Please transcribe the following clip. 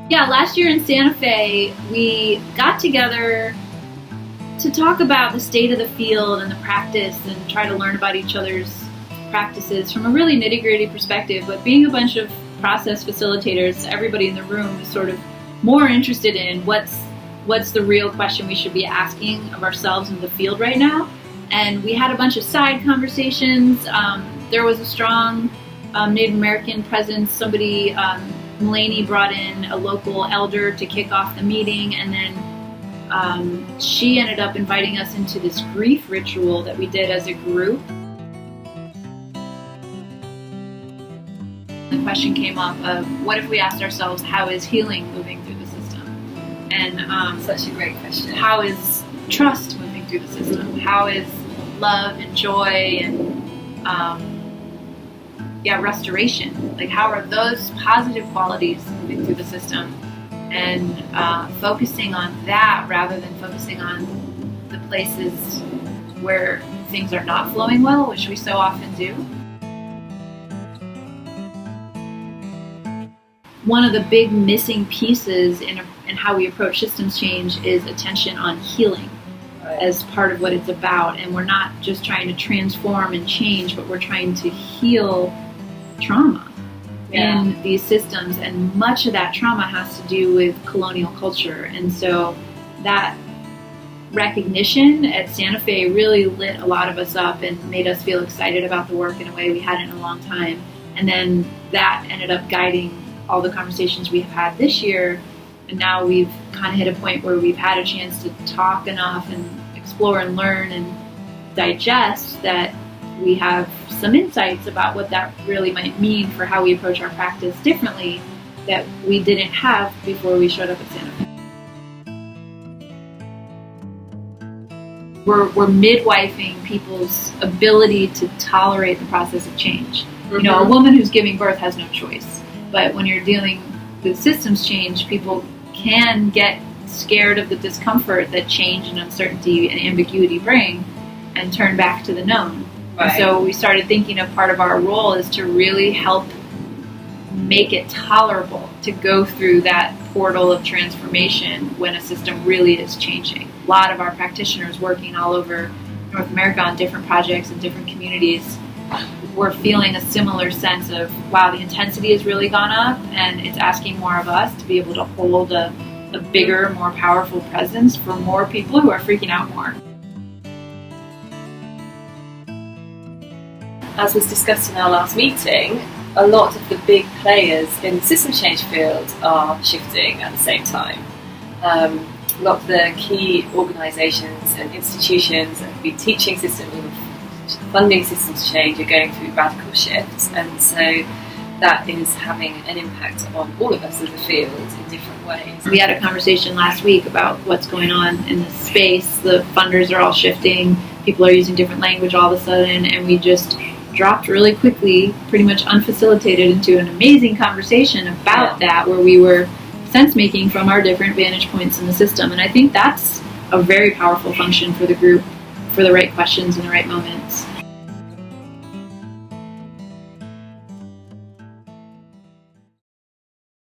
Yeah, last year in Santa Fe, we got together to talk about the state of the field and the practice and try to learn about each other's practices from a really nitty-gritty perspective. But being a bunch of process facilitators, everybody in the room was sort of more interested in what's the real question we should be asking of ourselves in the field right now. And we had a bunch of side conversations. There was a strong Native American presence. Somebody, Mulaney, brought in a local elder to kick off the meeting, and then she ended up inviting us into this grief ritual that we did as a group. The question came up of, what if we asked ourselves, how is healing moving through the system? And such a great question. How is trust moving through the system? How is love and joy and restoration? Like, how are those positive qualities moving through the system? And focusing on that rather than focusing on the places where things are not flowing well, which we so often do. One of the big missing pieces in how we approach systems change is attention on healing as part of what it's about. And we're not just trying to transform and change, but we're trying to heal trauma in these systems. And much of that trauma has to do with colonial culture. And so that recognition at Santa Fe really lit a lot of us up and made us feel excited about the work in a way we hadn't in a long time. And then that ended up guiding all the conversations we've had this year. And now we've kind of hit a point where we've had a chance to talk enough and explore and learn and digest that we have some insights about what that really might mean for how we approach our practice differently that we didn't have before we showed up at Santa Fe. We're midwifing people's ability to tolerate the process of change. Mm-hmm. You know, a woman who's giving birth has no choice. But when you're dealing with systems change, people can get scared of the discomfort that change and uncertainty and ambiguity bring and turn back to the known. Right. And so we started thinking of part of our role is to really help make it tolerable to go through that portal of transformation when a system really is changing. A lot of our practitioners working all over North America on different projects and different communities, we're feeling a similar sense of, wow, the intensity has really gone up and it's asking more of us to be able to hold a bigger, more powerful presence for more people who are freaking out more. As was discussed in our last meeting, a lot of the big players in the system change field are shifting at the same time. A lot of the key organisations and institutions that have been teaching systems, funding systems change are going through radical shifts, and so that is having an impact on all of us as a field in different ways. We had a conversation last week about what's going on in the space. The funders are all shifting. People are using different language all of a sudden, and we just dropped really quickly, pretty much unfacilitated, into an amazing conversation about that, where we were sense-making from our different vantage points in the system. And I think that's a very powerful function for the group, for the right questions in the right moments.